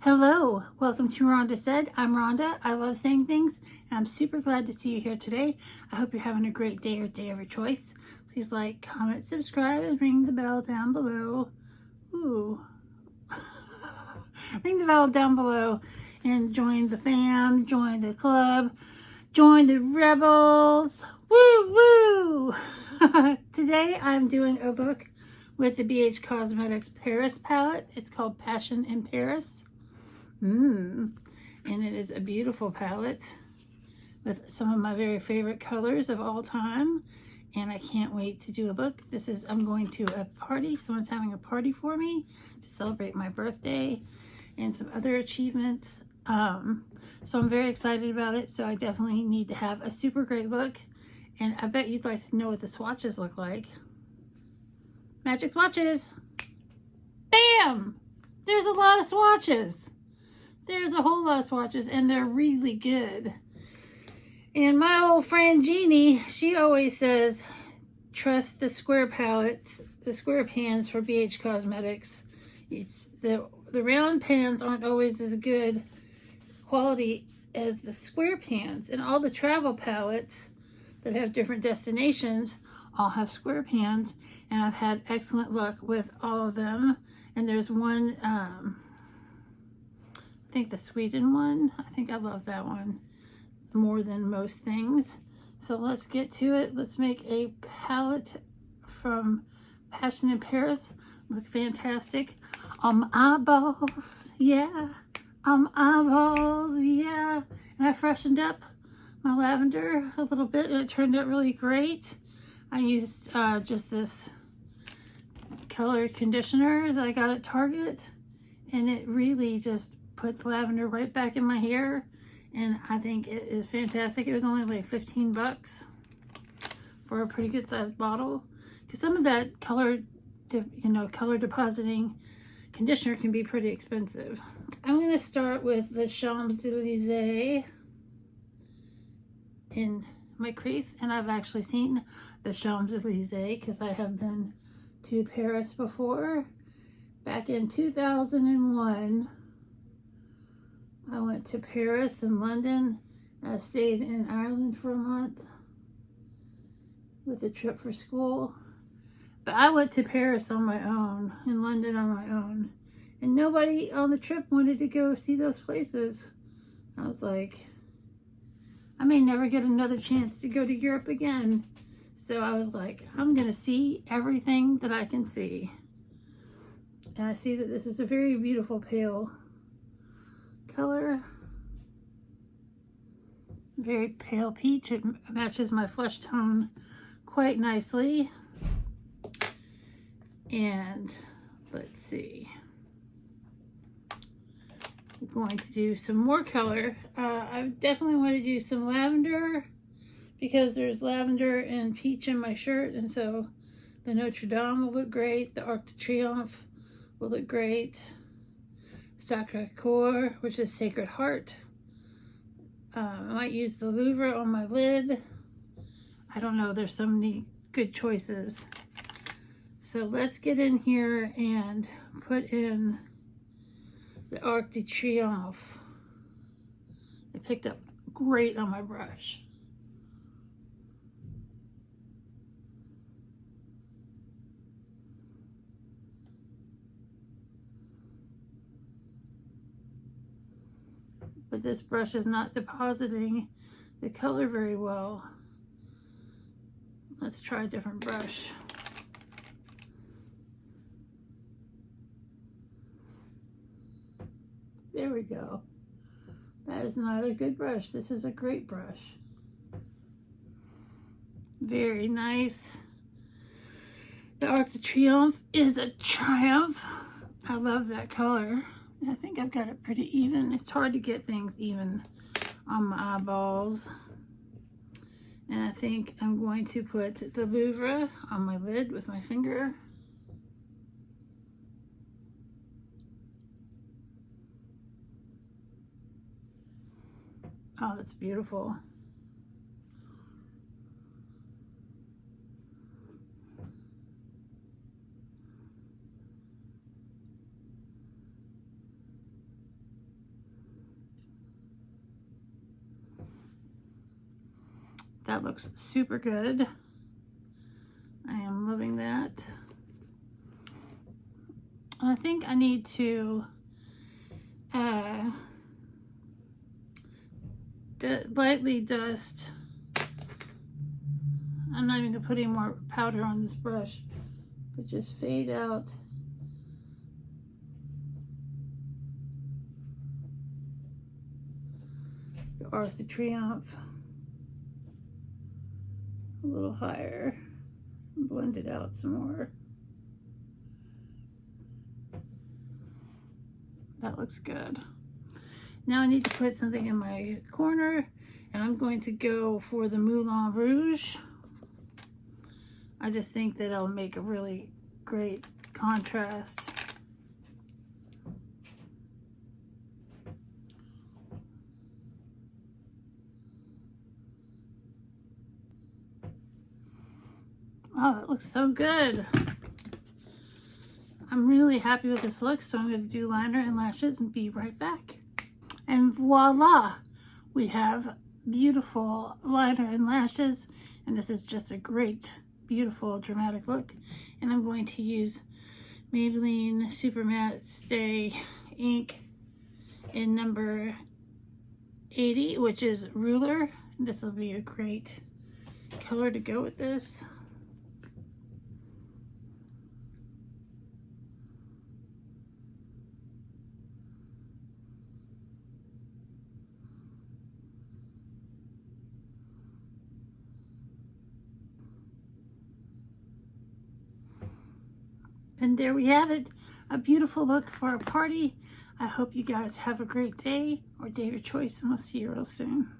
Hello, welcome to Rhonda Said. I'm Rhonda. I love saying things, and I'm super glad to see you here today. I hope you're having a great day or day of your choice. Please like, comment, subscribe, and ring the bell down below. Ooh. Ring the bell down below and join the fam, join the club, join the rebels. Woo woo! Today I'm doing a look with the BH Cosmetics Paris palette. It's called Passion in Paris. And it is a beautiful palette with some of my very favorite colors of all time, and I can't wait to do a look. I'm going to a party. Someone's having a party for me to celebrate my birthday and some other achievements, so I'm very excited about it. So I definitely need to have a super great look, and I bet you'd like to know what the swatches look like. Magic swatches. Bam! There's a lot of swatches. There's a whole lot of swatches, and they're really good. And my old friend Jeannie, she always says, trust the square palettes, the square pans for BH Cosmetics. It's the round pans aren't always as good quality as the square pans. And all the travel palettes that have different destinations all have square pans, and I've had excellent luck with all of them. And there's one, I think the Sweden one, I think I love that one more than most things. So let's get to it. Let's make a palette from Passion in Paris look fantastic. Eyeballs, yeah. Eyeballs, yeah. And I freshened up my lavender a little bit, and it turned out really great. I used just this colored conditioner that I got at Target, and it really just puts lavender right back in my hair, and I think it is fantastic. It was only like 15 bucks for a pretty good sized bottle, because some of that color depositing conditioner can be pretty expensive. I'm going to start with the Champs-Elysees in my crease, and I've actually seen the Champs-Elysees because I have been to Paris before. Back in 2001, I went to Paris and London. I stayed in Ireland for a month with a trip for school. But I went to Paris on my own, and London on my own. And nobody on the trip wanted to go see those places. I was like, I may never get another chance to go to Europe again. So I was like, I'm going to see everything that I can see. And I see that this is a very beautiful pale color. Very pale peach. It matches my flesh tone quite nicely. And let's see. I'm going to do some more color. I definitely want to do some lavender, because there's lavender and peach in my shirt, and so the Notre Dame will look great. The Arc de Triomphe will look great. Sacre Coeur, which is Sacred Heart. I might use the Louvre on my lid. I don't know, there's so many good choices. So let's get in here and put in the Arc de Triomphe. It picked up great on my brush. But this brush is not depositing the color very well. Let's try a different brush. There we go. That is not a good brush. This is a great brush. Very nice. The Arc de Triomphe is a triumph. I love that color. I think I've got it pretty even. It's hard to get things even on my eyeballs. And I think I'm going to put the Louvre on my lid with my finger. Oh, that's beautiful. That looks super good. I am loving that. I think I need to lightly dust. I'm not even going to put any more powder on this brush, but just fade out the Arc de Triomphe a little higher. Blend it out some more. That looks good. Now I need to put something in my corner, and I'm going to go for the Moulin Rouge. I just think that it'll make a really great contrast. Oh, that looks so good. I'm really happy with this look, so I'm going to do liner and lashes and be right back. And voila, we have beautiful liner and lashes, and this is just a great, beautiful, dramatic look. And I'm going to use Maybelline Super Matte Stay ink in number 80, which is Ruler. This will be a great color to go with this. And there we have it, a beautiful look for a party. I hope you guys have a great day or day of your choice, and I'll see you real soon.